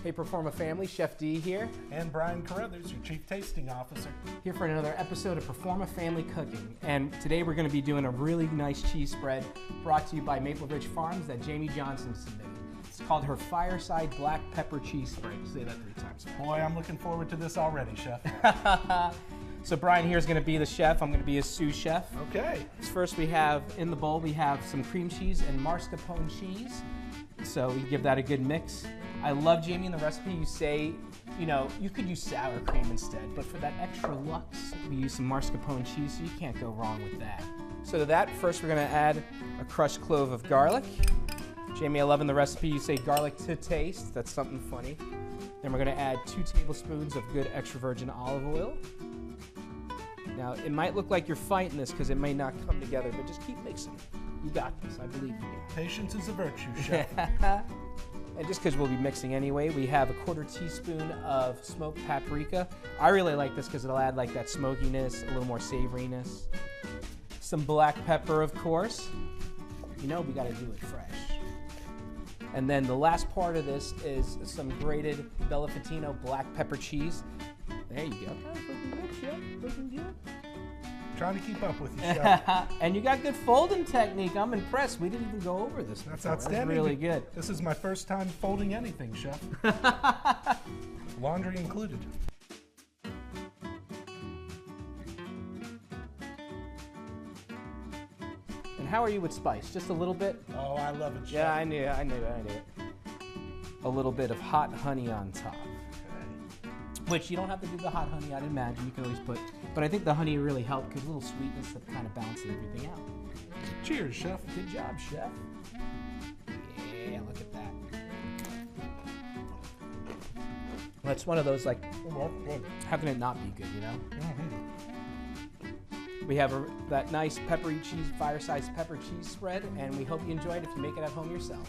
Hey, Proforma Family, Chef D here. And Brian Carruthers, your Chief Tasting Officer. Here for another episode of Proforma Family Cooking. And today we're going to be doing a really nice cheese spread brought to you by Maple Ridge Farms that Jamie Johnson submitted. It's called her Fireside Black Pepper Cheese Spread. Say that 3 times. Boy, I'm looking forward to this already, Chef. So Brian here is going to be the chef. I'm going to be a sous chef. Okay. First we have, in the bowl, we have some cream cheese and mascarpone cheese. So we give that a good mix. I love, Jamie, in the recipe you say, you know, you could use sour cream instead, but for that extra luxe, we use some mascarpone cheese, so you can't go wrong with that. So to that, first we're gonna add a crushed clove of garlic. Jamie, I love in the recipe you say garlic to taste. That's something funny. Then we're gonna add 2 tablespoons of good extra virgin olive oil. Now, it might look like you're fighting this because it may not come together, but just keep mixing. You got this, I believe in you. Patience is a virtue, Chef. And just because we'll be mixing anyway, we have a 1/4 teaspoon of smoked paprika. I really like this because it'll add like that smokiness, a little more savoriness. Some black pepper, of course. You know we got to do it fresh. And then the last part of this is some grated Bella Fatino black pepper cheese. There you go. Looking good, Chef. Looking good. Trying to keep up with you, Chef. And you got good folding technique. I'm impressed. We didn't even go over this before. That's outstanding. That's really good. This is my first time folding anything, Chef. Laundry included. And how are you with spice? Just a little bit? Oh, I love it, Chef. Yeah, I knew it. A little bit of hot honey on top. Which you don't have to do the hot honey, I'd imagine. You can always put, but I think the honey really helped because a little sweetness that kind of balances everything out. Cheers, Chef. Good job, Chef. Yeah, look at that. That's one of those like, how can it not be good, you know? Mm-hmm. We have that nice peppery cheese, Fireside pepper cheese spread, and we hope you enjoy it if you make it at home yourselves.